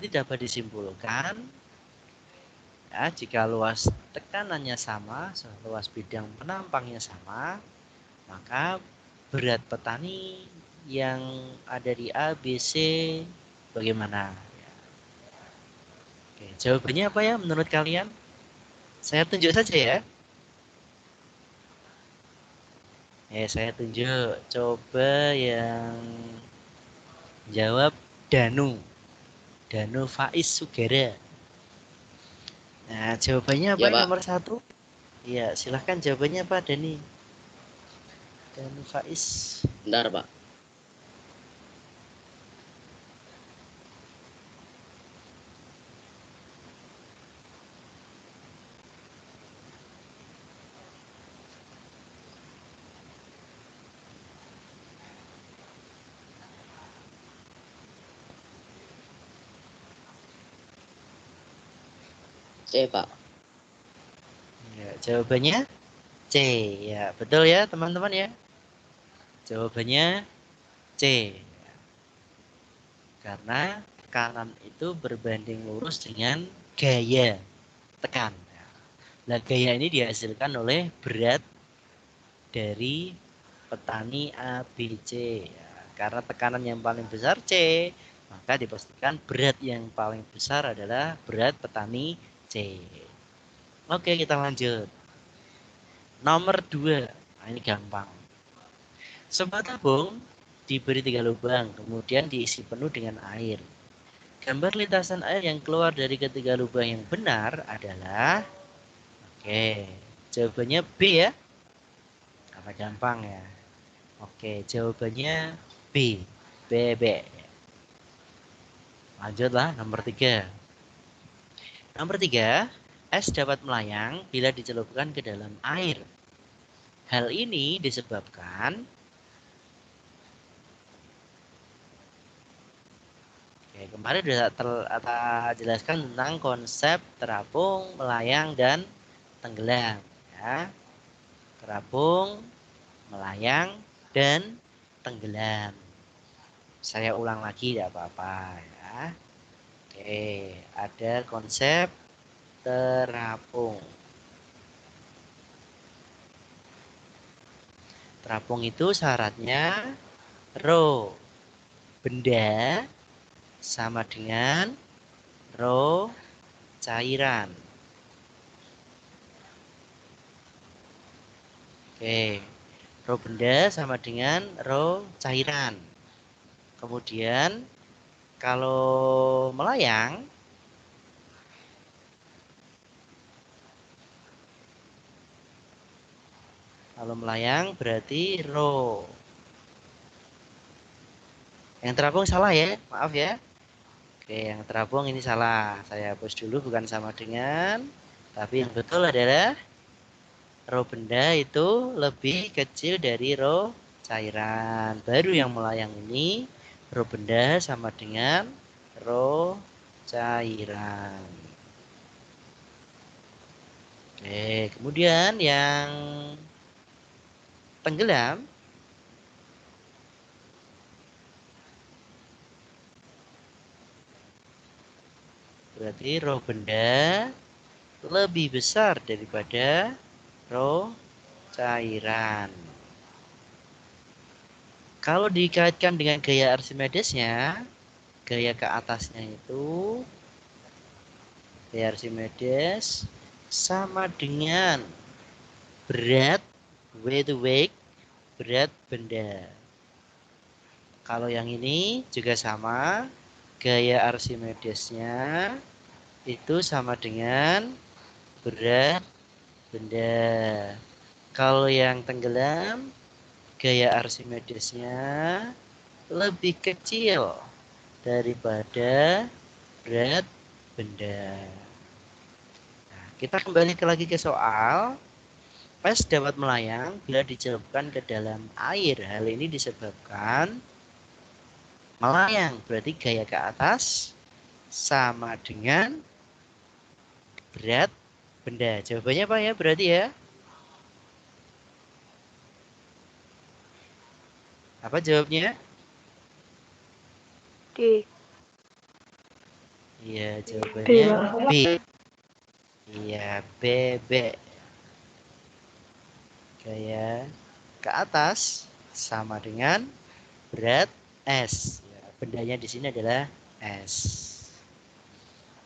Jadi dapat disimpulkan ya, jika luas tekanannya sama, luas bidang penampangnya sama, maka berat petani yang ada di A, B, C bagaimana? Oke, jawabannya apa ya menurut kalian? Saya tunjuk saja ya. Saya tunjuk. Coba yang jawab Danu. Danu Faiz Sugera. Nah, jawabannya apa Ya, yang Pak. nomor 1? Ya, silahkan jawabannya Pak Dani. Danu Faiz. Bentar, Pak. C, Pak. Ya, jawabannya C. Ya, betul ya teman-teman ya. Jawabannya C. Karena tekanan itu berbanding lurus dengan gaya tekan. Nah, gaya ini dihasilkan oleh berat dari petani A, B, C. Ya, karena tekanan yang paling besar C, maka dipastikan berat yang paling besar adalah berat petani C. Oke, kita lanjut. Nomor 2. Nah, ini gampang. Sebuah tabung diberi 3 lubang, kemudian diisi penuh dengan air. Gambar lintasan air yang keluar dari ketiga lubang yang benar adalah, oke, jawabannya B ya. Karena gampang ya. Oke, jawabannya B. B. Lanjutlah nomor 3. Nomor 3, es dapat melayang bila dicelupkan ke dalam air. Hal ini disebabkan, oke, kemarin sudah jelaskan tentang konsep terapung, melayang, dan tenggelam. Ya. Terapung, melayang, dan tenggelam. Saya ulang lagi, tidak apa-apa ya. Oke, ada konsep terapung. Terapung itu syaratnya rho benda sama dengan rho cairan. Oke, rho benda sama dengan rho cairan. Kemudian kalau melayang, berarti rho. Yang terapung salah ya, maaf ya. Oke, yang terapung ini salah. Saya hapus dulu, bukan sama dengan. Tapi yang betul adalah rho benda itu lebih kecil dari rho cairan. Baru yang melayang ini rho benda sama dengan rho cairan. Oke, kemudian yang tenggelam berarti rho benda lebih besar daripada rho cairan. Kalau dikaitkan dengan gaya Archimedesnya, gaya ke atasnya itu, gaya Archimedes sama dengan berat, weight to weight, berat benda. Kalau yang ini juga sama, gaya Archimedesnya itu sama dengan berat benda. Kalau yang tenggelam, gaya Archimedesnya lebih kecil daripada berat benda. Nah, kita kembali lagi ke soal. Es dapat melayang bila dicelupkan ke dalam air. Hal ini disebabkan melayang berarti gaya ke atas sama dengan berat benda. Jawabannya apa ya berarti ya? Apa jawabnya? D. Iya, B, jawabannya Pak. B. Iya, bebek. Gaya ke atas sama dengan berat S. Ya, bendanya di sini adalah S.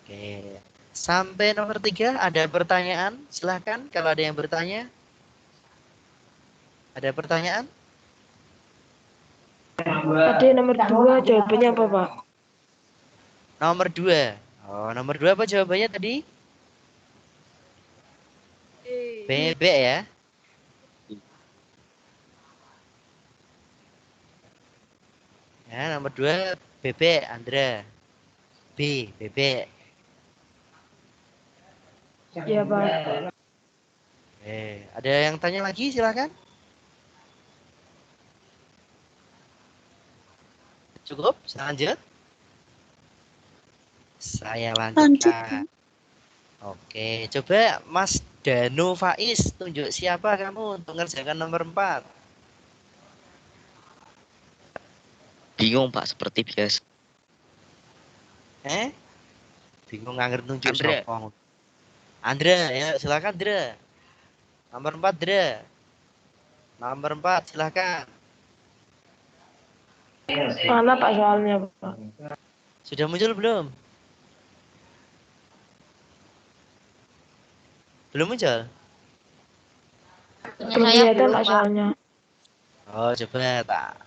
Oke. Sampai nomor 3 ada pertanyaan? Silahkan kalau ada yang bertanya. Ada pertanyaan? Ada nomor 2, jawabannya apa, Pak? Nomor 2. Oh, nomor 2 apa jawabannya tadi? Bebek ya. Ya, nomor 2 bebek, Andra. B, bebek. Ya, Pak. Ada yang tanya lagi? Silahkan. Cukup? Lanjut. Saya Lanjut, lanjutkan. Oke, coba Mas Danu Faiz, tunjuk siapa kamu untuk mengerjakan nomor 4. Bingung Pak, seperti biasa. Bingung nggak ngerti tunjuk Andre. siapa? Andra, ya silakan Andra. Nomor 4, Andra. Nomor 4, silakan. Mana Pak soalnya, Pak? Sudah muncul belum? Belum muncul? Belum kelihatan Pak soalnya. Oh, coba tak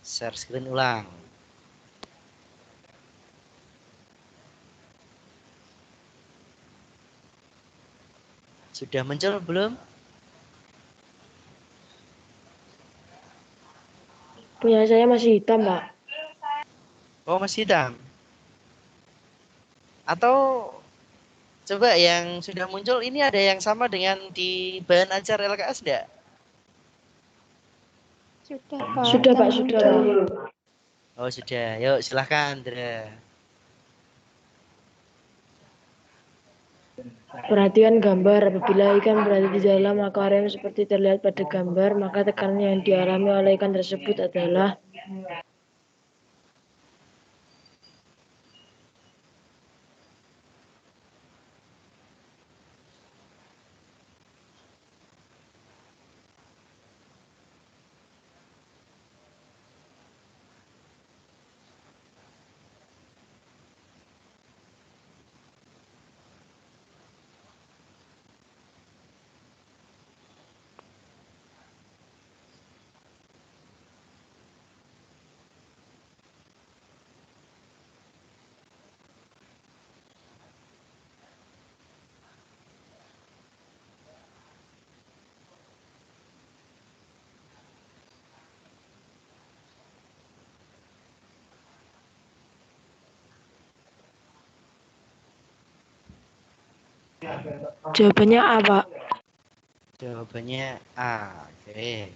share screen ulang. Sudah muncul belum? Punya saya masih hitam, Pak. Oh, masih hitam. Atau coba yang sudah muncul ini ada yang sama dengan di bahan ajar LKS enggak? sudah Pak. Sudah, Pak, sudah, Pak. Oh, sudah. Yuk, silahkan, Andra. Perhatikan gambar. Apabila ikan berada di dalam akuarium seperti terlihat pada gambar, maka tekanan yang dialami oleh ikan tersebut adalah jawabannya A, Pak. Jawabannya A. Oke.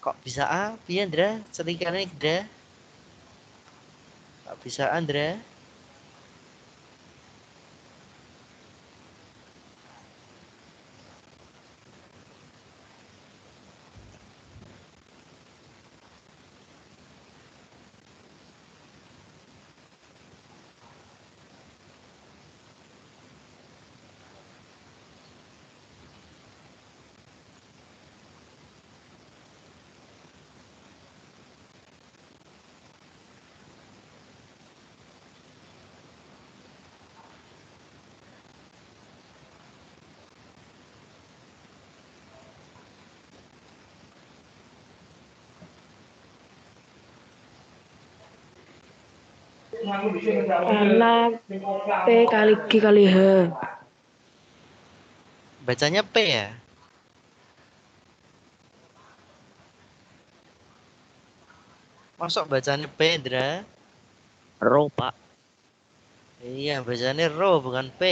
Kok bisa A? Piye, Andra? Setingkatnya, Andra? Kok bisa Andra? Karena P kali G kali H. Bacanya P ya? Masuk bacanya P, Andra? Ro Pak. Iya, bacanya Ro, bukan P.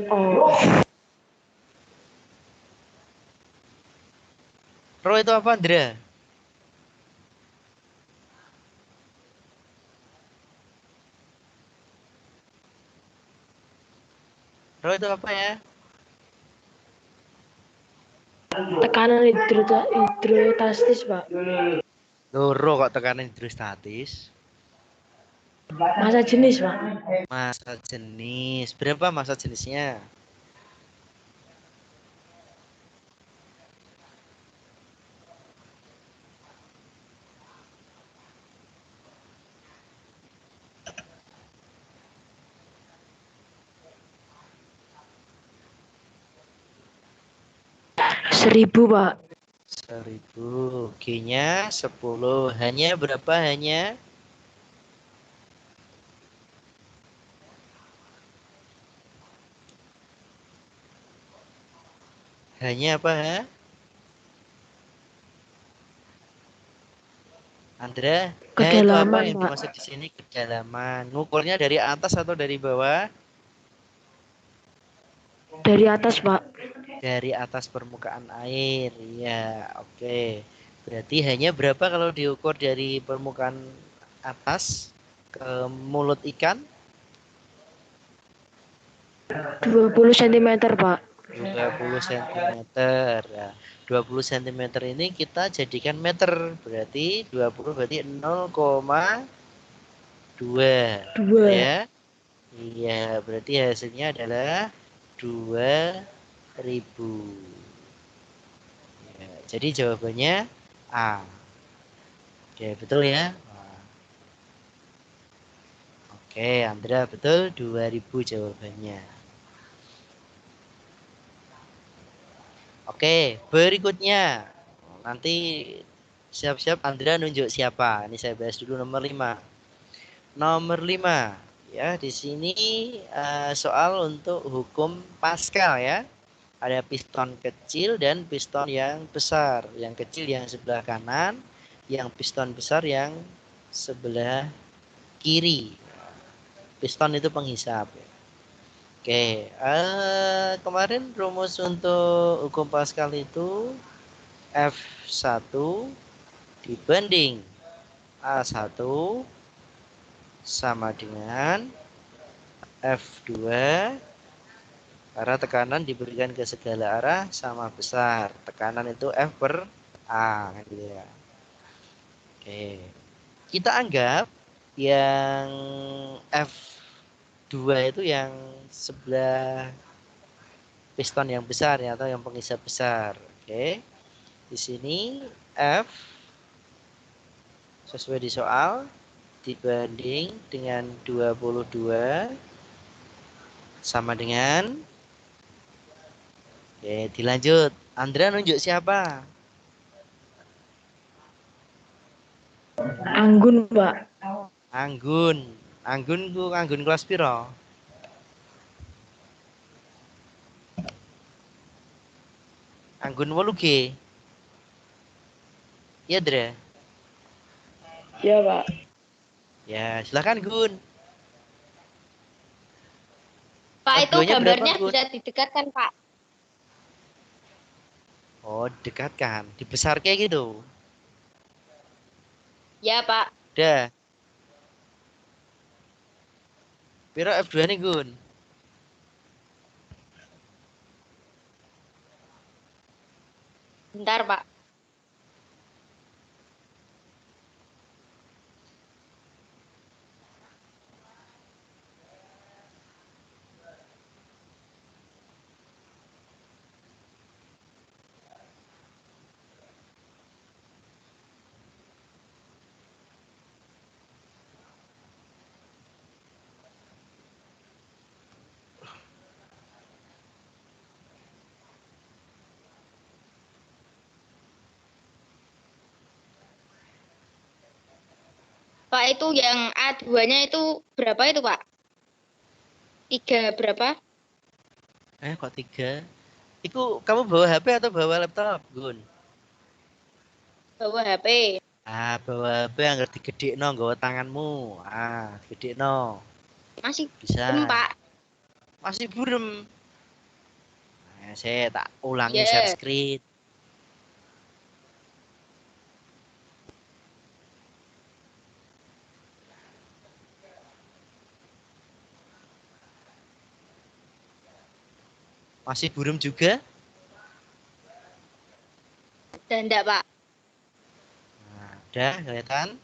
Oh, Ro itu apa, Andra? Ro itu apa ya? tekanan hidrostatis, Pak. Loh, Ro kok tekanan hidrostatis? Masa jenis, Pak. Masa jenis. Berapa masa jenisnya? Seribu, Pak. 1000. G-nya 10. Hanya berapa hanya? Hanya apa? Ha? Andra, itu apa Kedalaman, yang Pak. dimaksud di sini? Kedalaman. Ngukurnya dari atas atau dari bawah? Dari atas, Pak. Dari atas permukaan air. Ya, oke. Berarti hanya berapa kalau diukur dari permukaan atas ke mulut ikan? 20 cm, Pak. 20 cm. Nah, 20 cm ini kita jadikan meter. Berarti 20 berarti 0,2. 2. Ya. Iya, berarti hasilnya adalah 2000. Ya, jadi jawabannya A. Oke, betul ya? Oke, Andra betul 2000 jawabannya. Oke, berikutnya. Nanti siap-siap Andra nunjuk siapa. Ini saya bahas dulu nomor 5. Nomor 5. Ya, di sini soal untuk hukum Pascal ya. Ada piston kecil dan piston yang besar. Yang kecil yang sebelah kanan, yang piston besar yang sebelah kiri. Piston itu penghisap. Oke, kemarin rumus untuk hukum Pascal itu F1 dibanding A1 sama dengan F2 karena tekanan diberikan ke segala arah sama besar. Tekanan itu F per A kan gitu ya. Oke. Kita anggap yang F2 itu yang sebelah piston yang besar ya atau yang penghisap besar. Oke. Di sini F sesuai di soal dibanding dengan 22 sama dengan oke, dilanjut. Andra nunjuk siapa? Anggun, Pak. Anggun. Anggun kelas piro? Anggun 8G. Iya, Dra. Ya, Pak. Ya, silakan Gun. Pak, itu F2-nya berapa, gambarnya Gun? bisa didekatkan, Pak. Oh, dekatkan. Dibesar kayak gitu. Ya, Pak. Udah. Piro F2 nih, Gun? Bentar, Pak. Pak, itu yang A2-nya itu berapa itu, Pak? 3 berapa? Kok 3? Iku kamu bawa HP atau bawa laptop, Gun? Bawa HP. Bawa HP anggar digedhekno nggawa tanganmu. Digedhekno. Masih Bisa. belum, Pak. Masih burem. Saya tak ulangi share Ya. screen. Masih burem juga? Dan enggak, Pak. Udah kelihatan?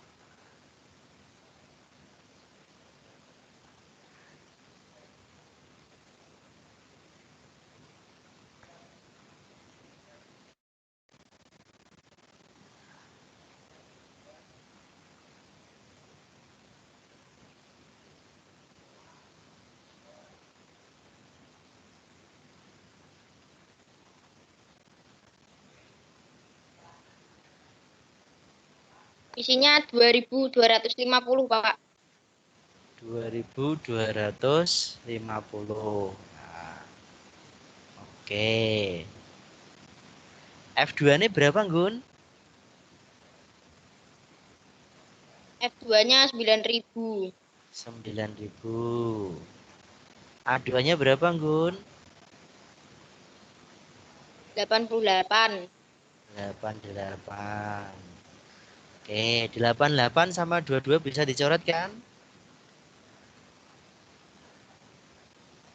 Isinya 2.250, Pak. 2.250. Nah, oke. F2 ini berapa, Gun? F2-nya 9.000. 9.000. A2-nya berapa, Gun? 88. 88. Oke, 88 sama 22 bisa dicoret kan?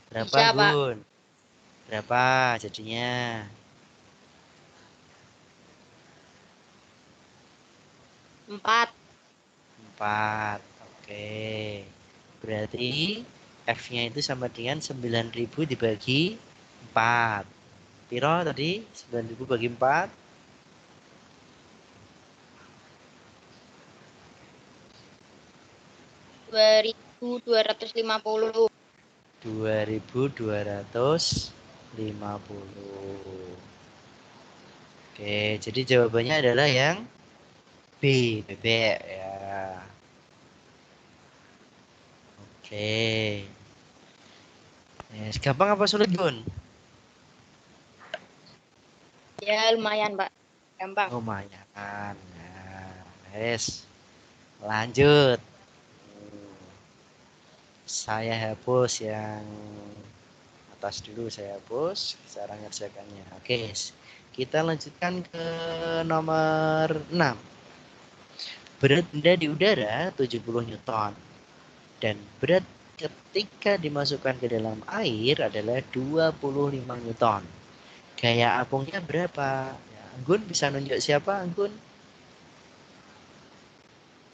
Berapa, Bisa, Pak. Gun? Berapa jadinya? 4. 4. Oke. Berarti F-nya itu sama dengan 9.000 dibagi 4. Piro tadi? 9.000 bagi 4. 2.250. 2.250. Oke, jadi jawabannya adalah yang B, bebek ya. Oke. Yes, gampang apa sulit, Gun? Ya, lumayan, Pak. Gampang. Lumayan. Nah, yes. Lanjut. Saya hapus yang atas dulu, saya hapus cara ngerjakannya. Oke, kita lanjutkan ke nomor 6. Berat benda di udara 70 Newton dan berat ketika dimasukkan ke dalam air adalah 25 Newton. Gaya apungnya berapa? Ya, Anggun bisa nunjuk siapa, Anggun?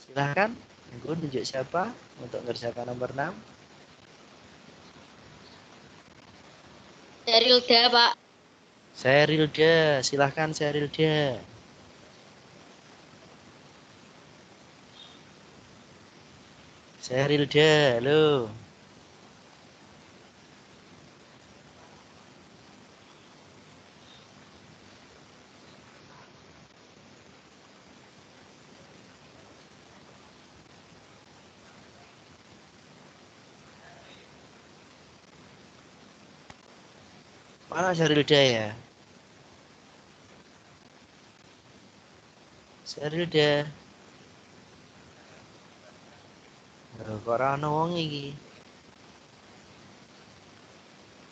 Silahkan, Anggun nunjuk siapa untuk ngerjakan nomor 6? Serilda, Pak. Serilda, silahkan Serilda. Serilda, halo. Mana Serilda ya? Serilda. Loh, kok ora ono wong iki?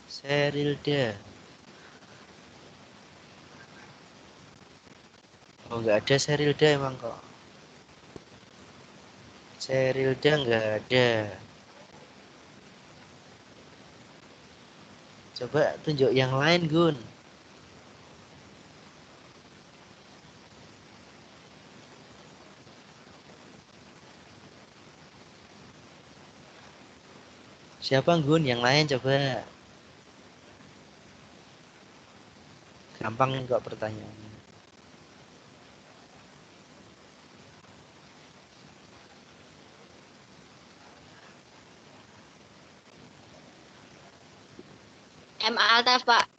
Serilda. Oh, nggak ada Serilda emang kok. Serilda nggak ada. Coba tunjuk yang lain, Gun. Siapa, Gun? Yang lain coba. Gampang kok pertanyaannya. M. Altaf, Pak.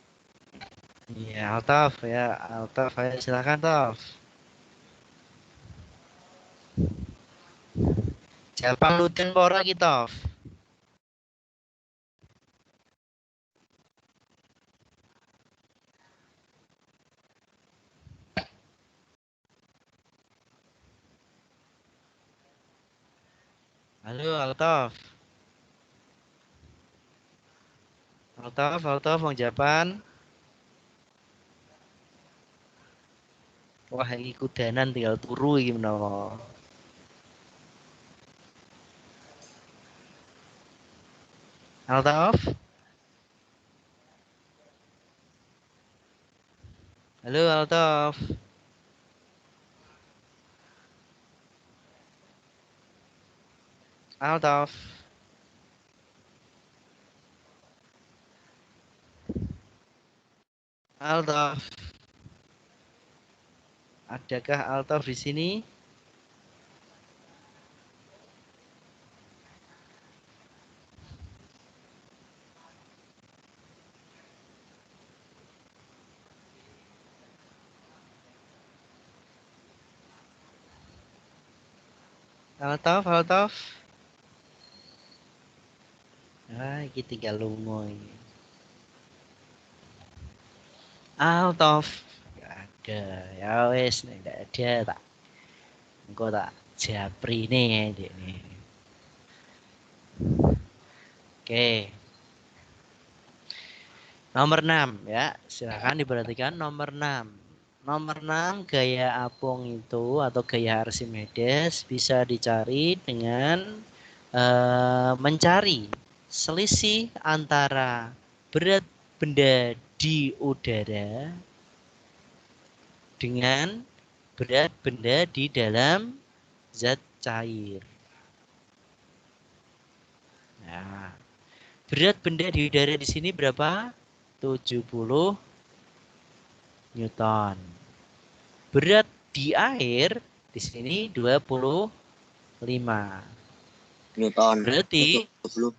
Iya, Altaf ya. Altaf, ayo silakan, Taf. Siapa luten pora kita, Taf? Halo, Altaf. Altaf, mau jawaban? Wah, ini kudanan tinggal turu iki menawa. Altaf? Halo, Altaf. Altaf. Altaf. Adakah Altaf di sini? Altof. Ah, iki tinggal lungo ini. Altof. Gak ada. Ya wes, nek gak ada tak. Engko tak japri nih, ini. Oke. Nomor 6 ya. Silakan diperhatikan nomor 6. Nomor 6 gaya apung itu atau gaya Archimedes bisa dicari dengan mencari selisih antara berat benda di udara dengan berat benda di dalam zat cair. Nah, berat benda di udara di sini berapa? 70 Newton. Berat di air di sini 25. Newton. Berarti 20.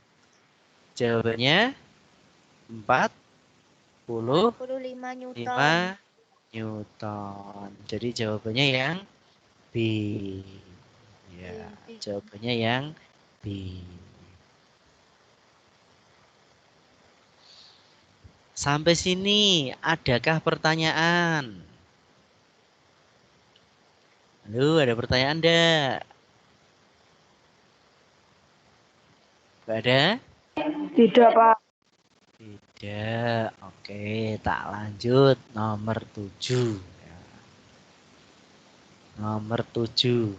jawabannya 45 45 Newton. Newton. Jadi jawabannya yang B. Ya, jawabannya yang B. Sampai sini adakah pertanyaan? Halo, ada pertanyaan enggak? Enggak ada? Tidak, Pak. Tidak. Oke, tak lanjut nomor 7. Ya. Nomor 7.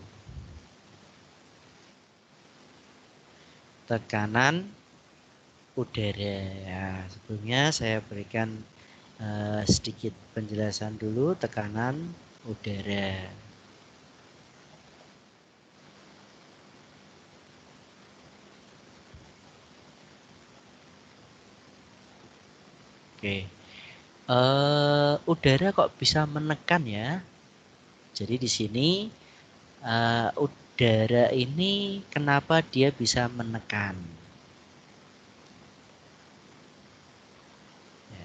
Tekanan udara. Ya, sebelumnya saya berikan sedikit penjelasan dulu tekanan udara. Oke. Udara kok bisa menekan ya? Jadi di sini udara ini kenapa dia bisa menekan?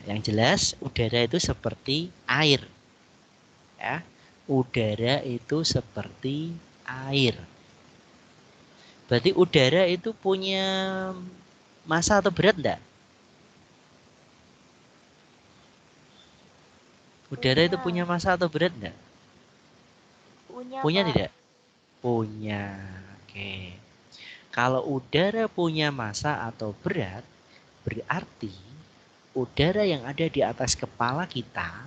Yang jelas udara itu seperti air. Ya. Udara itu seperti air. Berarti udara itu punya massa atau berat enggak? Udara itu punya massa atau berat enggak? Punya Pak. tidak? Punya. Oke. Kalau udara punya massa atau berat, berarti udara yang ada di atas kepala kita,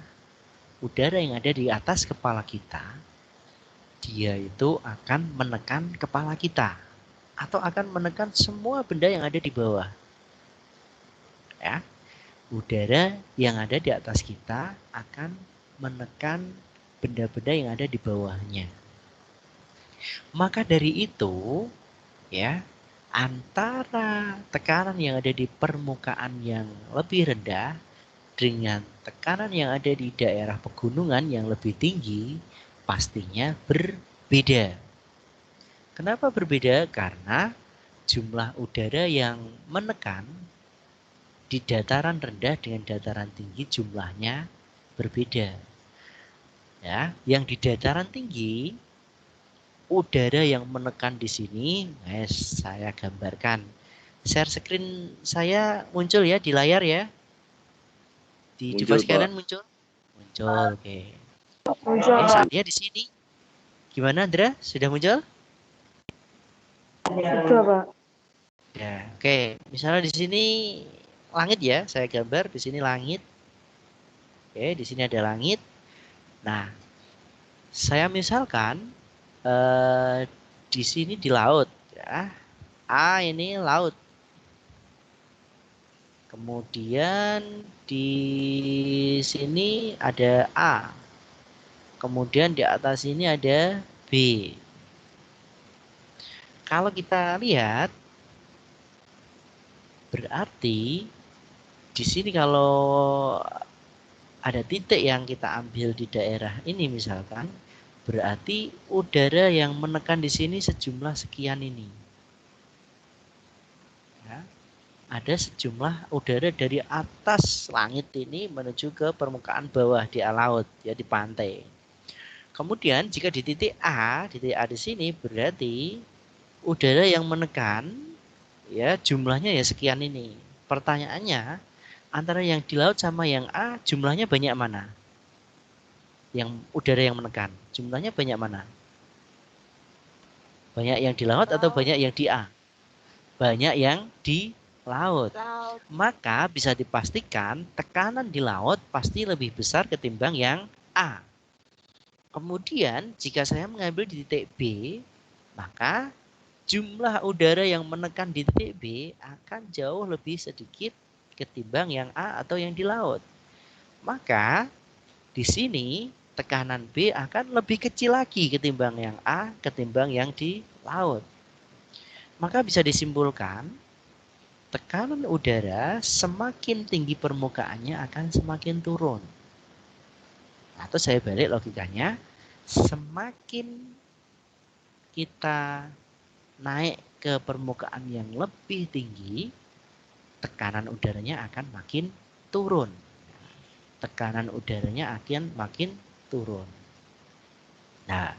dia itu akan menekan kepala kita atau akan menekan semua benda yang ada di bawah. Ya. Udara yang ada di atas kita akan menekan benda-benda yang ada di bawahnya. Maka dari itu, ya, antara tekanan yang ada di permukaan yang lebih rendah dengan tekanan yang ada di daerah pegunungan yang lebih tinggi pastinya berbeda. Kenapa berbeda? Karena jumlah udara yang menekan di dataran rendah dengan dataran tinggi jumlahnya berbeda. Ya, yang di dataran tinggi udara yang menekan di sini, saya gambarkan. Share screen saya muncul ya di layar ya. Di device kalian muncul? Muncul, oke. Muncul, Oke, Pak. saya di sini. Gimana, Andra? Sudah muncul? Sudah, Pak. Ya, oke. Misalnya di sini langit ya, saya gambar di sini langit. Oke, di sini ada langit. Nah, saya misalkan di sini di laut ya. A ini laut. Kemudian di sini ada A. Kemudian di atas ini ada B. Kalau kita lihat, berarti di sini kalau ada titik yang kita ambil di daerah ini misalkan, berarti udara yang menekan di sini sejumlah sekian ini. Ya. Ada sejumlah udara dari atas langit ini menuju ke permukaan bawah di laut, ya di pantai. Kemudian jika di titik A di sini berarti udara yang menekan ya jumlahnya ya sekian ini. Pertanyaannya, antara yang di laut sama yang A jumlahnya banyak mana? Yang udara yang menekan, jumlahnya banyak mana? Banyak yang di laut atau banyak yang di A? Banyak yang di laut. Maka bisa dipastikan tekanan di laut pasti lebih besar ketimbang yang A. Kemudian jika saya mengambil di titik B, maka jumlah udara yang menekan di titik B akan jauh lebih sedikit ketimbang yang A atau yang di laut. Maka di sini tekanan B akan lebih kecil lagi ketimbang yang A, ketimbang yang di laut. Maka bisa disimpulkan tekanan udara semakin tinggi permukaannya akan semakin turun. Atau saya balik logikanya, semakin kita naik ke permukaan yang lebih tinggi, tekanan udaranya akan makin turun. Tekanan udaranya akan makin turun. Nah,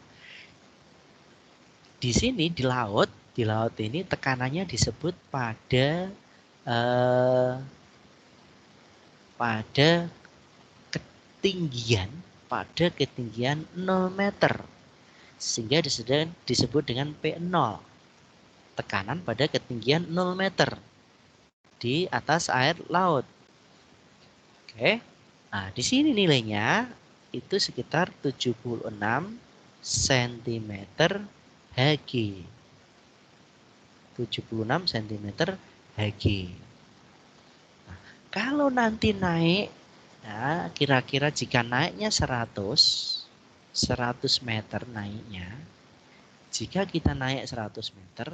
di sini di laut ini tekanannya disebut pada ketinggian 0 meter. Sehingga disebut dengan P0. Tekanan pada ketinggian 0 meter di atas air laut. Oke. Nah, di sini nilainya itu sekitar 76 cm Hg. 76 cm Hg. Nah, kalau nanti naik, nah, kira-kira jika naiknya 100 meter naiknya, jika kita naik 100 meter,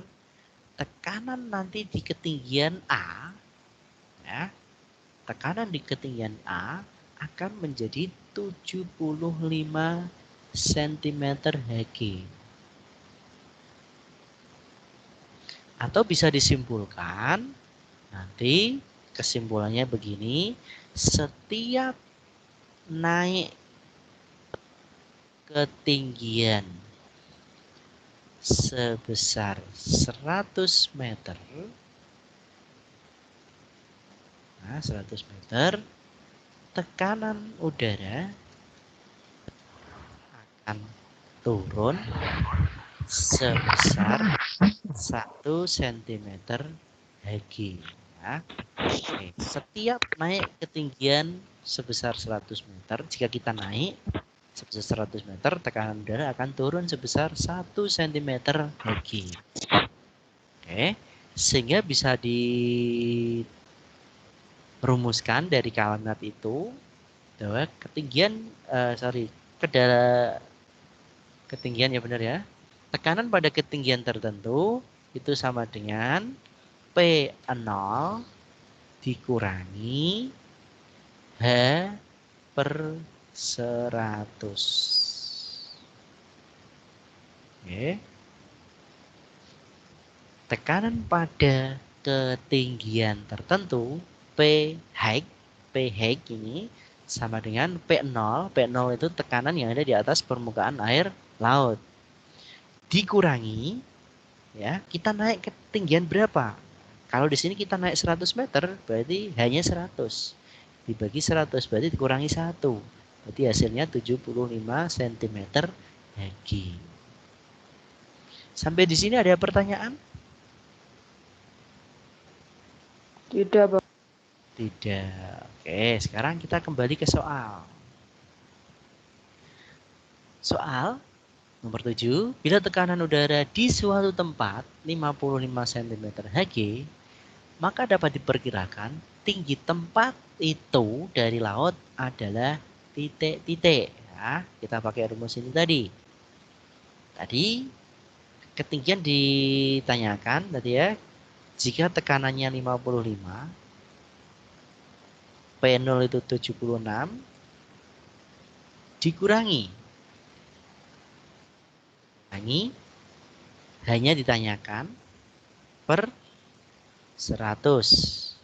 tekanan nanti di ketinggian A, ya, tekanan di ketinggian A akan menjadi 75 cm Hg. Atau bisa disimpulkan, nanti kesimpulannya begini, setiap naik ketinggian sebesar 100 meter, nah 100 meter, tekanan udara akan turun sebesar 1 cm Hg. Ya. Oke. Setiap naik ketinggian sebesar 100 meter, jika kita naik sebesar 100 meter, tekanan udara akan turun sebesar 1 cm Hg. Oke. Sehingga bisa dirumuskan dari kalimat itu bahwa ketinggian ya benar ya. Tekanan pada ketinggian tertentu itu sama dengan P0 dikurangi H per 100. Oke. Tekanan pada ketinggian tertentu P height ini sama dengan P0. P0 itu tekanan yang ada di atas permukaan air laut. Dikurangi, ya, kita naik ketinggian berapa? Kalau di sini kita naik 100 meter, berarti hanya 100. Dibagi 100, berarti dikurangi 1. Berarti hasilnya 75 cm Hg. Sampai di sini ada pertanyaan? Tidak, Pak. Tidak. Oke, sekarang kita kembali ke soal. Soal nomor 7, bila tekanan udara di suatu tempat 55 cm Hg, maka dapat diperkirakan tinggi tempat itu dari laut adalah titik-titik. Ya, kita pakai rumus ini tadi. Tadi ketinggian ditanyakan tadi ya, jika tekanannya 55, P0 itu 76, dikurangi hanya ditanyakan per 100.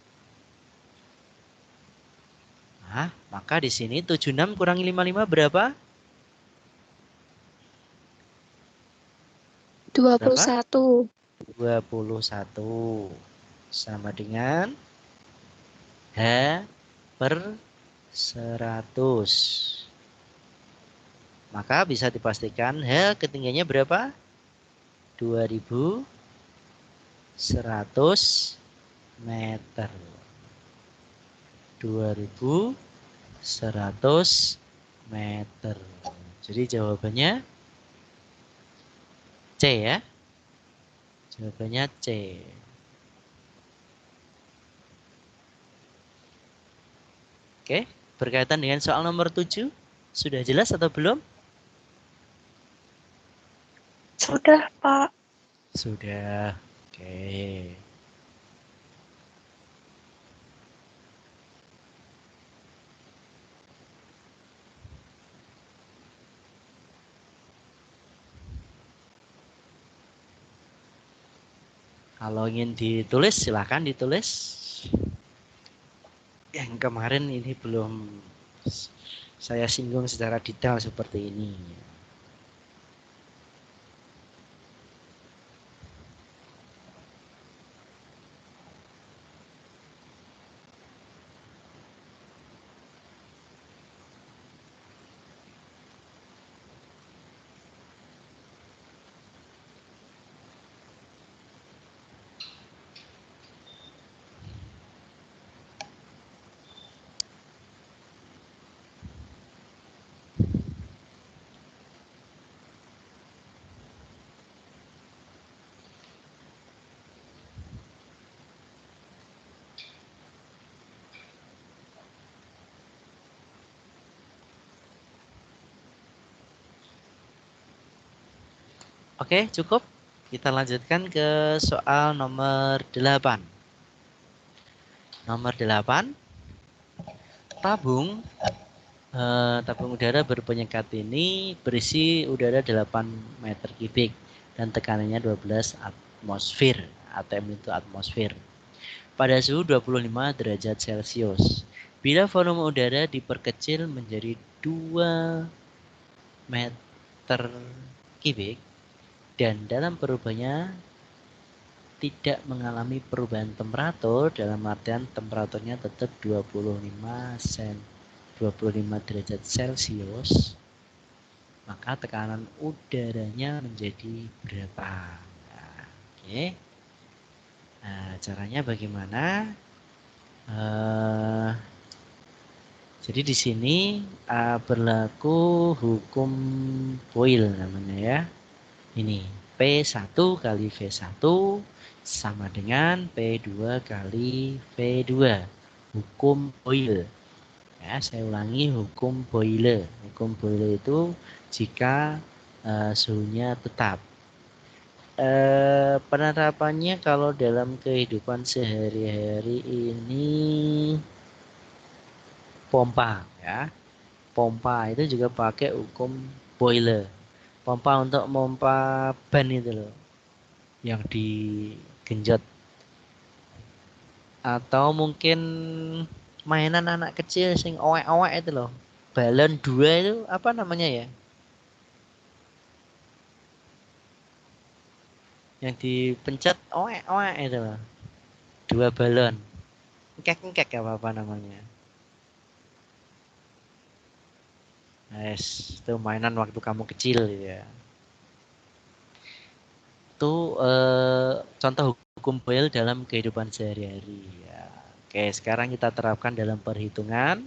Nah, maka di sini 76 kurangi 55 berapa? 21. 21 sama dengan H per 100. Maka bisa dipastikan H ketinggiannya berapa? 2100 meter. 2100 meter. Jadi jawabannya C ya. Jawabannya C. Oke, berkaitan dengan soal nomor 7, sudah jelas atau belum? Sudah, Pak. Sudah. Oke. Kalau ingin ditulis, silakan ditulis. Yang kemarin ini belum saya singgung secara detail seperti ini. Oke, cukup. Kita lanjutkan ke soal nomor 8. Nomor 8. Tabung udara berpenyekat ini berisi udara 8 meter kubik dan tekanannya 12 atmosfer. ATM itu atmosfer. Pada suhu 25 derajat Celcius. Bila volume udara diperkecil menjadi 2 meter kubik dan dalam perubahannya tidak mengalami perubahan temperatur, dalam artian temperaturnya tetap 25 derajat Celcius, maka tekanan udaranya menjadi berapa? Nah, oke. Nah, caranya bagaimana? Jadi di sini berlaku hukum Boyle namanya ya. Ini P1 kali V1 sama dengan P2 kali V2. Hukum Boyle. Ya, saya ulangi hukum Boyle. Hukum Boyle itu jika suhunya tetap. Penerapannya kalau dalam kehidupan sehari-hari ini pompa ya. Pompa itu juga pakai hukum Boyle. Pompa untuk memompa ban itu loh, yang digenjot. Atau mungkin mainan anak kecil sing owek-owek itu loh, balon 2 itu apa namanya ya? Yang dipencet owek-owek itu loh, 2 balon, engkek-engkek apa namanya? Itu mainan waktu kamu kecil ya. Itu contoh hukum Boyle dalam kehidupan sehari-hari ya. Oke, sekarang kita terapkan dalam perhitungan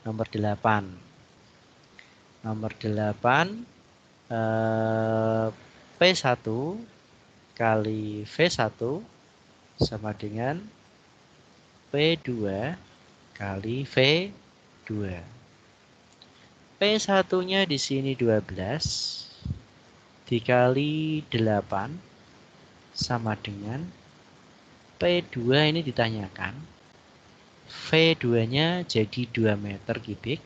nomor 8. Nomor 8 P1 kali V1 sama dengan P2 kali V2. P1-nya di sini 12 dikali 8 sama dengan P2 ini ditanyakan. V2-nya jadi 2 meter kubik.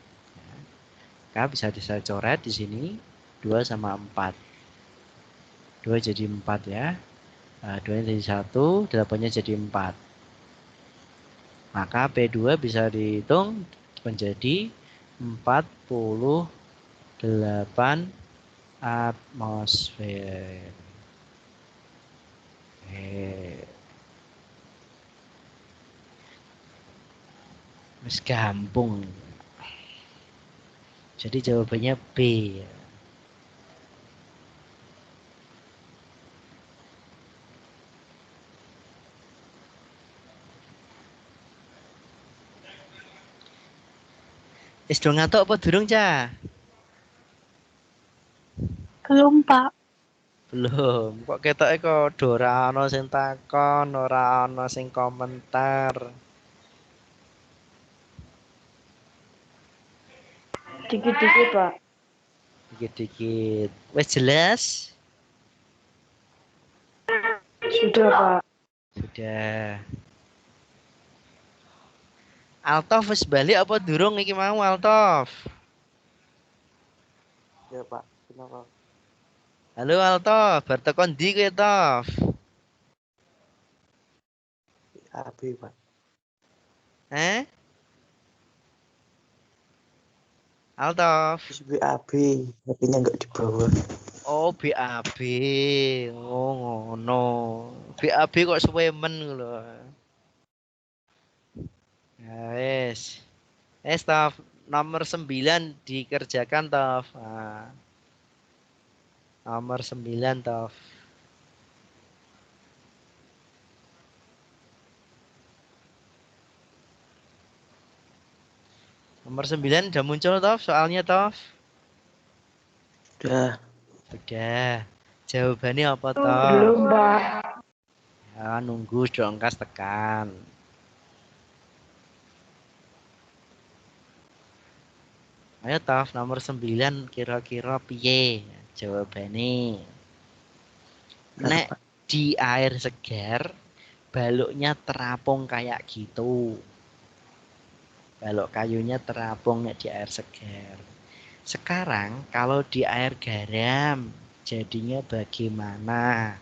Maka bisa saya coret di sini 2 sama 4. 2 jadi 4 ya. 2 jadi 1, 8-nya jadi 4. Maka P2 bisa dihitung menjadi 48 atmosfer. Oke. Gampang. Jadi jawabannya B. Wis do ngantuk apa durung, Cah? Belum, Pak. Belum. Kok ketoke kok ora ana sing takon, ora ana sing komentar. Dikit-dikit, Pak. Dikit-dikit. Wis jelas? Sudah, Pak. Sudah. Altof wis balik apa durung iki mau Altof? Ya Pak, kenapa? Halo Altof, bar teko ndi kowe Tof? AB Pak. Eh? Altof. Terus BAB, HP-nya nggak dibawa. Oh, BAB. Oh, ngono. BAB kok suwe men lho. Ya wis. Tof, nomor 9 dikerjakan Tof. Nah, nomor 9 Tof. Nomor 9 udah muncul Tof soalnya Tof. Sudah. Sudah. Jawabannya apa Tof? Belum, Pak. Ya, nunggu dong kas tekan. Ayo Tof, nomor 9 kira-kira piye jawabannya? Nek di air segar, baluknya terapung kayak gitu. Balok kayunya terapung nek di air segar. Sekarang kalau di air garam, jadinya bagaimana?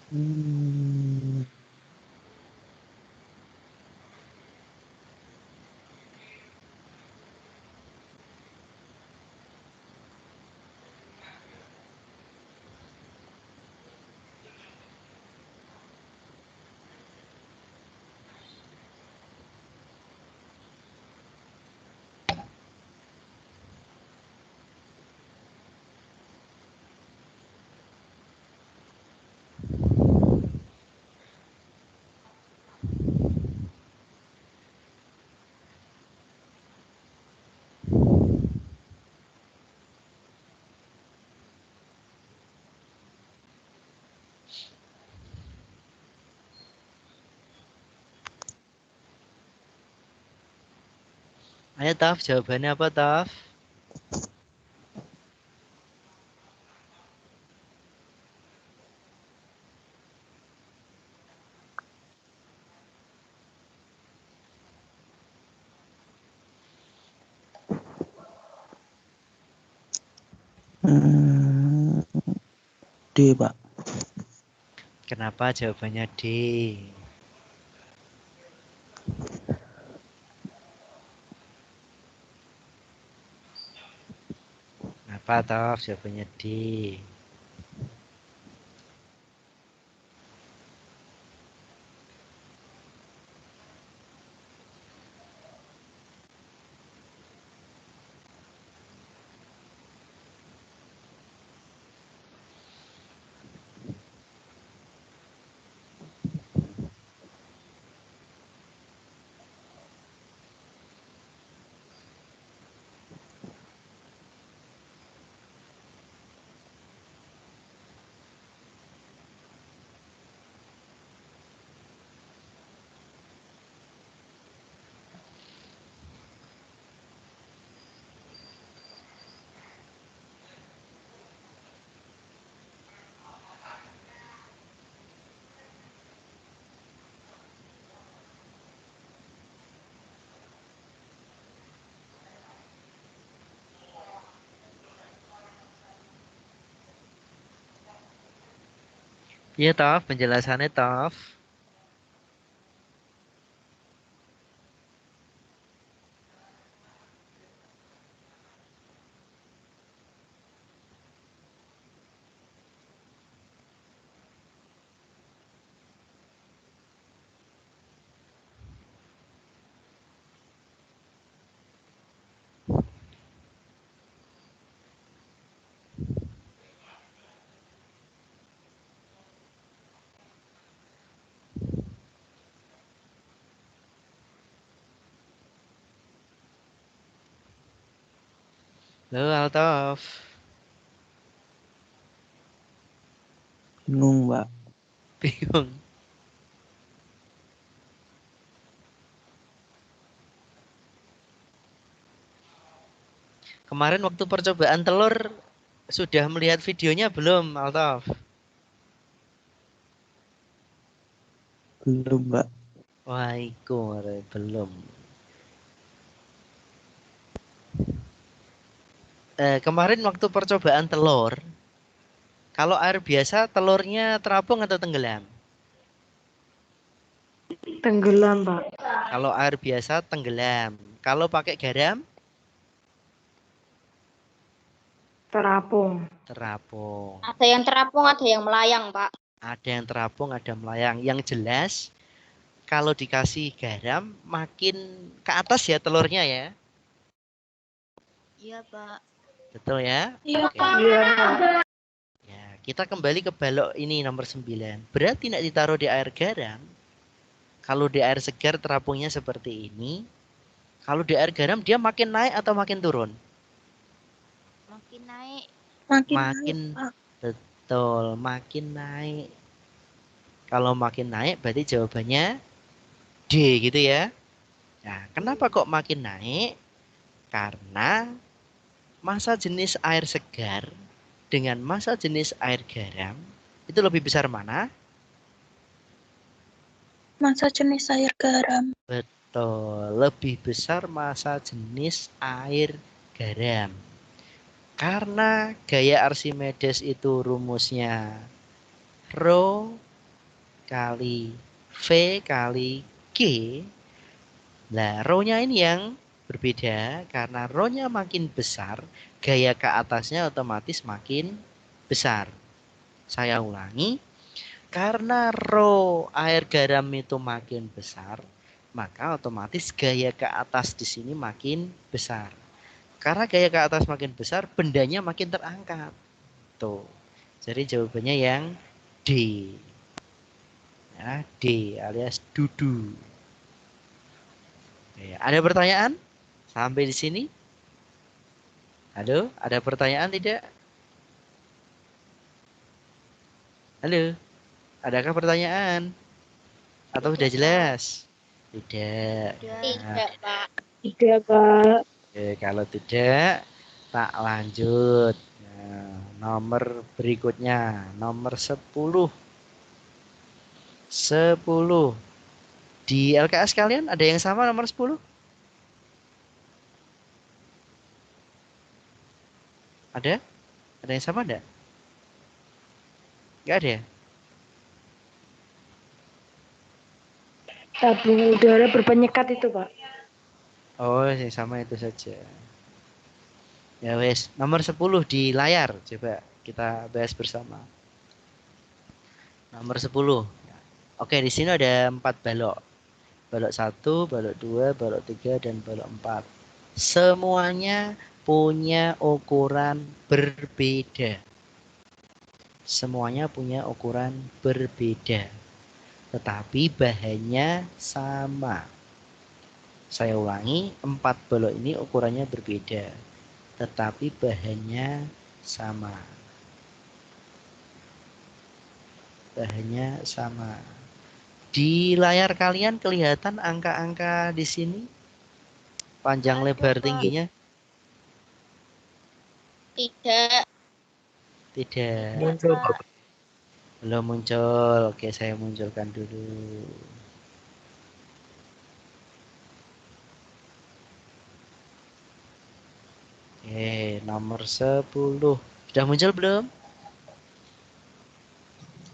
Hmm. Ayo Tof, jawabannya apa Tof? Hmm. D Pak. Kenapa jawabannya D? Kenapa Tof jawabannya D? Iya Tof, penjelasannya Tof. Lo Altof. Bingung, Pak. Bingung. Kemarin waktu percobaan telur sudah melihat videonya belum, Altof? Belum, Pak. Wah, iku belum. Kemarin waktu percobaan telur, kalau air biasa telurnya terapung atau tenggelam? Tenggelam, Pak. Kalau air biasa tenggelam. Kalau pakai garam Terapung. terapung. Ada yang terapung, ada yang melayang, Pak. Ada yang terapung, ada melayang. Yang jelas kalau dikasih garam makin ke atas ya telurnya ya. Iya, Pak. Betul ya? Iya, Oke. Pak. Iya, Pak. Ya, kita kembali ke balok ini nomor 9. Berarti tidak ditaruh di air garam. Kalau di air segar terapungnya seperti ini. Kalau di air garam dia makin naik atau makin turun? Makin naik. Makin naik, Makin Pak. betul, makin naik. Kalau makin naik berarti jawabannya D gitu ya. Nah, kenapa kok makin naik? Karena massa jenis air segar dengan massa jenis air garam itu lebih besar mana? Masa jenis air garam. Betul, lebih besar massa jenis air garam. Karena gaya Archimedes itu rumusnya Rho kali V kali G. Nah, rho-nya ini yang berbeda karena rho-nya makin besar, gaya ke atasnya otomatis makin besar. Saya ulangi, karena rho air garam itu makin besar, maka otomatis gaya ke atas di sini makin besar. Karena gaya ke atas makin besar, bendanya makin terangkat. Tuh. Jadi jawabannya yang D. Ya, D alias dudu. Oke, ada pertanyaan sampai di sini? Halo, ada pertanyaan tidak? Halo, adakah pertanyaan? Atau sudah jelas? Tidak. Nah, Tidak, Pak. Iya, Pak. oke, kalau tidak, tak lanjut. Nah, nomor berikutnya, nomor 10. 10. Di LKS kalian ada yang sama nomor 10? Ada? Ada yang sama enggak? Enggak ada ya? Tabung udara berpenyekat itu, Pak. Oh, yang sama itu saja. Ya wes, nomor 10 di layar. Coba kita bahas bersama. Nomor 10. Oke, di sini ada 4 balok. Balok 1, balok 2, balok 3, dan balok 4. Semuanya punya ukuran berbeda. Semuanya punya ukuran berbeda. Tetapi bahannya sama. Saya ulangi, 4 balok ini ukurannya berbeda. Tetapi bahannya sama. Bahannya sama. Di layar kalian kelihatan angka-angka di sini? Panjang Ada, lebar Pak. tingginya? Tidak. Tidak. Muncul, Pak. Pak. Belum muncul. Oke, saya munculkan dulu. Oke, nomor 10. Sudah muncul belum?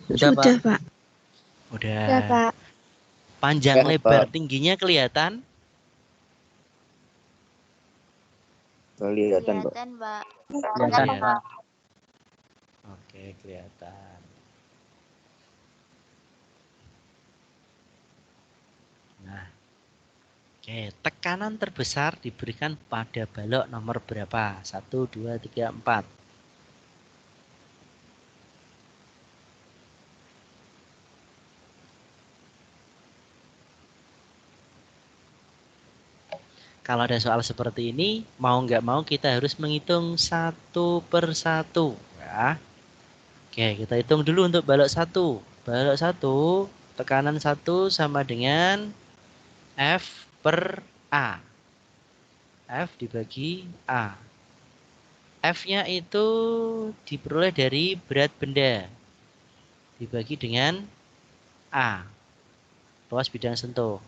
Sudah, Pak. Udah. Sudah, Pak. Panjang Ya, lebar Pak. tingginya kelihatan? Kelihatan, Pak. Kelihatan, Pak. Kelihatan. Oke, kelihatan. Nah, oke, tekanan terbesar diberikan pada balok nomor berapa? 1, 2, 3, 4. Kalau ada soal seperti ini, mau nggak mau kita harus menghitung satu per satu. Ya. Oke, kita hitung dulu untuk balok 1. Balok 1, tekanan 1 sama dengan F per A. F dibagi A. F-nya itu diperoleh dari berat benda. Dibagi dengan A. Luas bidang sentuh.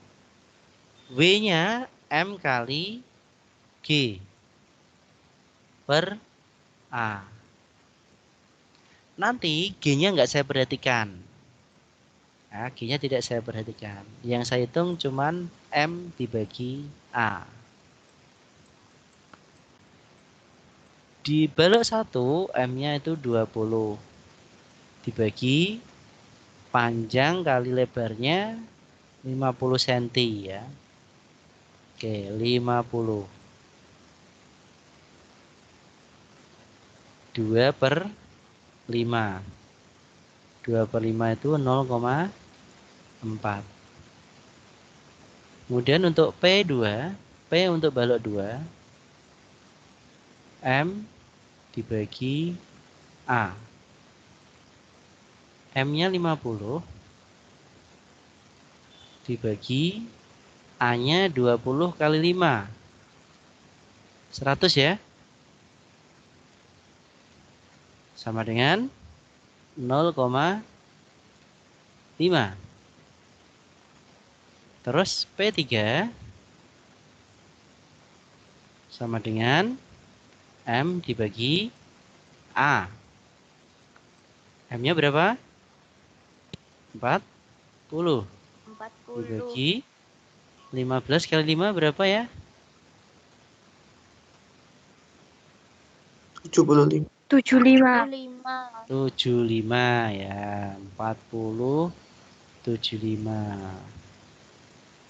W-nya M kali G per A. Nanti G-nya nggak saya perhatikan. Nah, G-nya tidak saya perhatikan. Yang saya hitung cuman M dibagi A. Di balok 1, M-nya itu 20. Dibagi panjang kali lebarnya 50 cm ya. Oke, 50. 2 per 5. 2 per 5 itu 0,4. Kemudian untuk P2, P untuk balok 2, M dibagi A. M-nya 50 dibagi A-nya 20 kali 5. 100 ya. Sama dengan 0,5. Terus P3 sama dengan M dibagi A. M-nya berapa? 40. 40. Dibagi 15 kali 5 berapa ya? 75. 75. 5. 75 ya. 40, 75.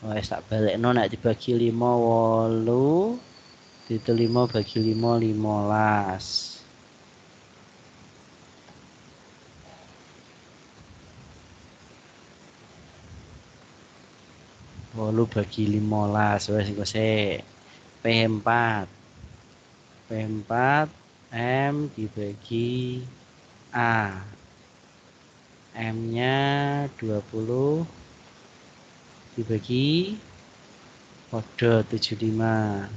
Wes tak balekno nek dibagi 5 8, ditelimo bagi 5 15. Wolu bagi 15 wes iku sik. P4. P4 M dibagi A. M-nya 20 dibagi podo 75.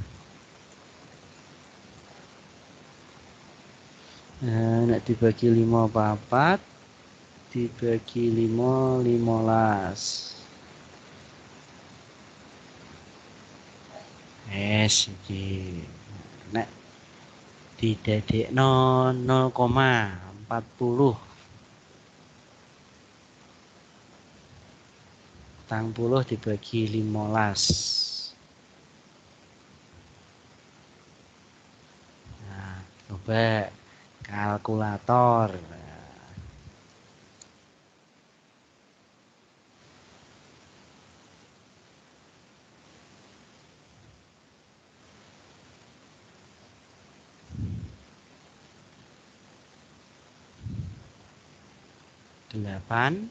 Nah, nek dibagi 5 papat dibagi 5 15. Iki. Nek didadekno 0,40. 40 dibagi 15. Nah, coba kalkulator. 8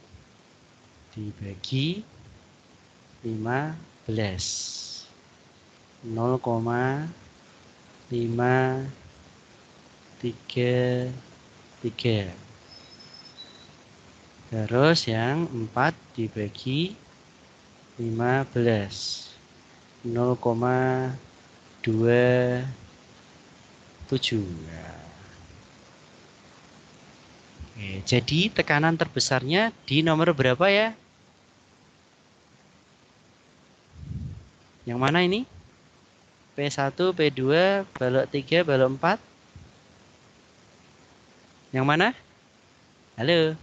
dibagi 15. 0,533. Terus yang 4 dibagi 15. 0,27. Oke, jadi tekanan terbesarnya di nomor berapa ya? Yang mana ini? P1, P2, balok 3, balok 4? Yang mana? Halo?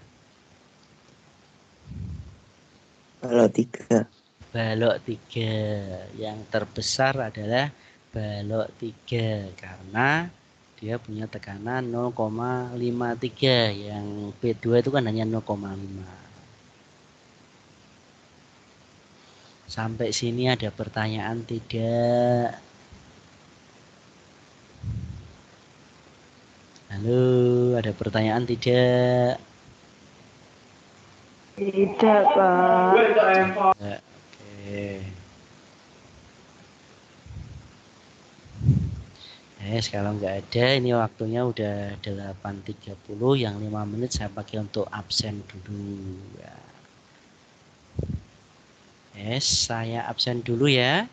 Balok 3. Balok 3. Yang terbesar adalah balok 3 karena dia punya tekanan 0,53. Yang P2 itu kan hanya 0,5. Sampai sini ada pertanyaan tidak? Halo, ada pertanyaan tidak? Tidak, Pak. Oke. Kalau nggak ada, ini waktunya udah 8.30, yang 5 menit saya pakai untuk absen dulu. Ya. Saya absen dulu ya.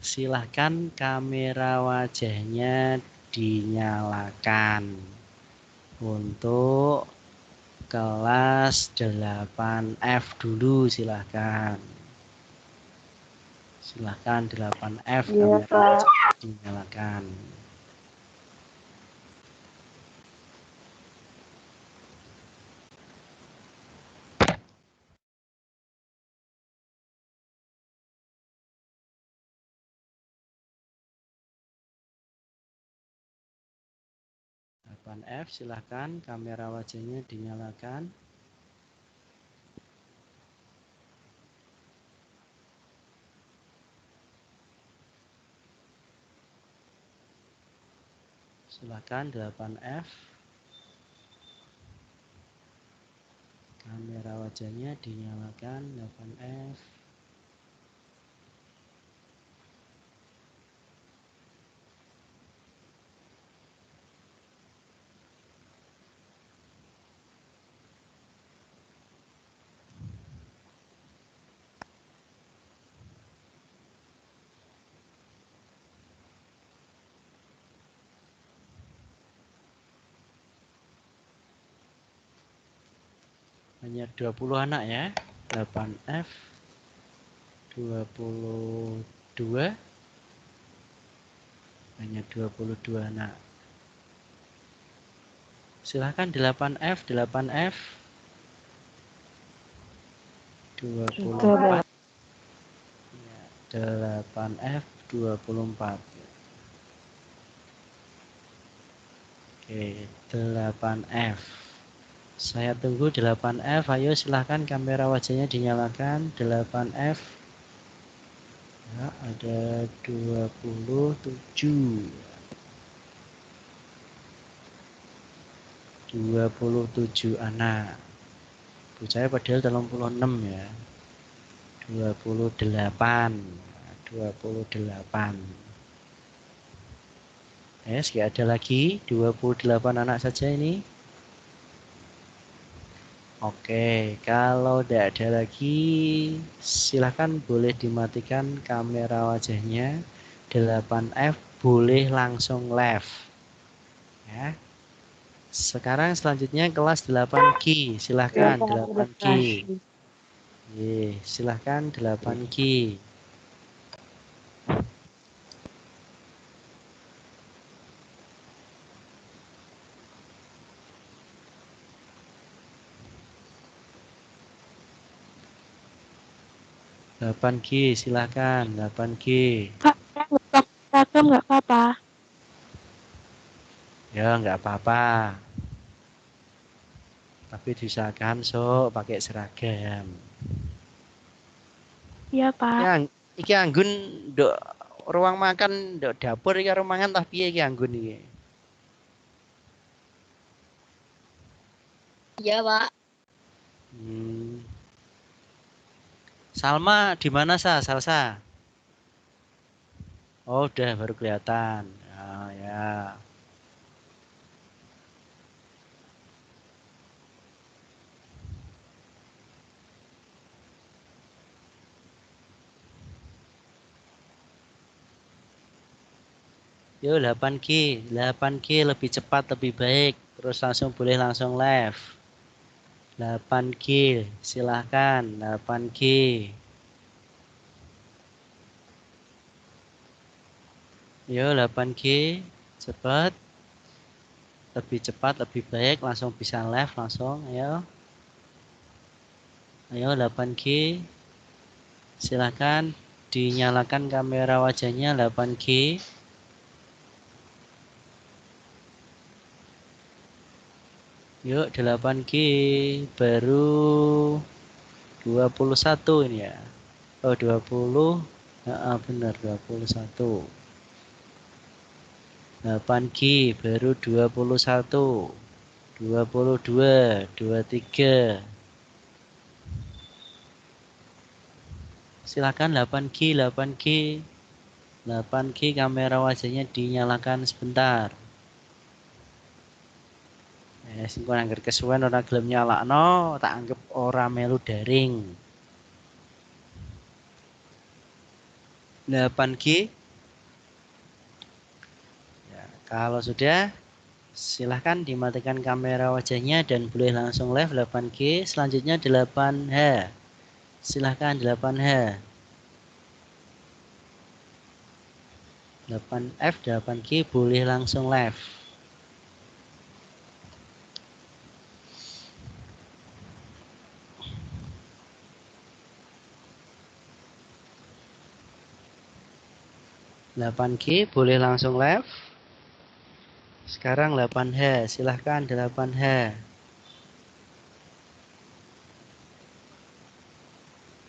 Silahkan kamera wajahnya dinyalakan untuk kelas 8F dulu, silahkan. Silahkan 8F Iya, kamera Pak. wajahnya dinyalakan. F, silahkan kamera wajahnya dinyalakan. Silahkan 8F, kamera wajahnya dinyalakan. 8F. Hanya 20 anak ya. 8F 22, hanya 22 anak. Silahkan 8F 24 ya, 8F 24. Oke, 8F. Saya tunggu 8F. Ayo silahkan kamera wajahnya dinyalakan. 8F. Ya, ada 27. 27 anak. Bu saya padahal 36 ya. 28. 28. Nggak ada lagi. 28 anak saja ini. Oke, kalau tidak ada lagi, silahkan boleh dimatikan kamera wajahnya. 8F boleh langsung live. Ya. Sekarang selanjutnya kelas 8Q, silahkan 8Q. Silahkan 8Q. Delapan Q, silahkan 8Q. Kak, seragam nggak apa-apa. Ya nggak apa-apa. Tapi diusahakan sok pakai seragam. Iya, Pak. Iki anggun nduk ruang makan, nduk dapur iki karo mangan tah piye iki anggun iki? Iya, Pak. Salma di mana Salsa? Oh, udah baru kelihatan. Oh, ya. Yo 8G lebih cepat lebih baik. Terus boleh langsung live. 8G, silahkan 8G. Yo 8G, cepat. Lebih cepat, lebih baik, langsung bisa live langsung, ayo. Ayo 8G. Silahkan dinyalakan kamera wajahnya 8G. Yuk 8G baru 21 ini ya. Oh 20. Benar 21. 8G baru 21. 22, 23. Silakan 8G. 8G kamera wajahnya dinyalakan sebentar. Sing kon angger kesuwen ora gelem nyalakno, tak anggap ora melu daring. 8G. Ya, kalau sudah silahkan dimatikan kamera wajahnya dan boleh langsung live 8G. Selanjutnya 8H. Silahkan 8H. 8F, 8G boleh langsung live. G boleh langsung live. Sekarang 8H, silahkan 8H.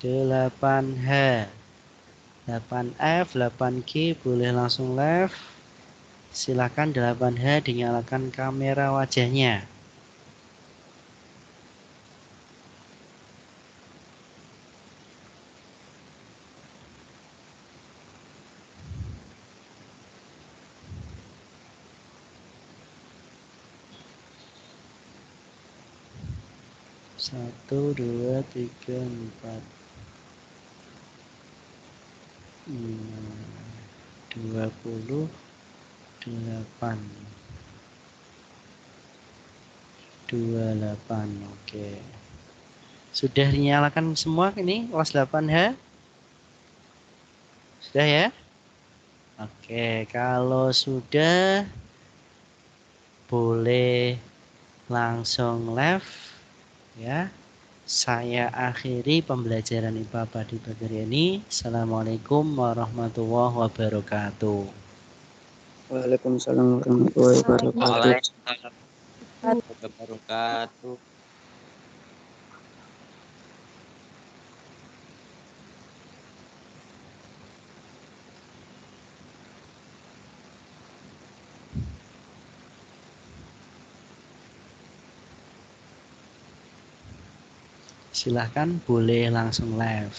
8H. 8F, 8G boleh langsung live. Silahkan 8H dinyalakan kamera wajahnya. Satu, dua, tiga, empat, 28. 28, oke. Sudah dinyalakan semua ini kelas 8H? Sudah ya? Oke, kalau sudah boleh langsung live ya. Saya akhiri pembelajaran IPA padi pagi ini. Assalamualaikum warahmatullahi wabarakatuh. Waalaikumsalam warahmatullahi wabarakatuh. Waalaikumsalam warahmatullahi wabarakatuh. Silahkan boleh langsung live.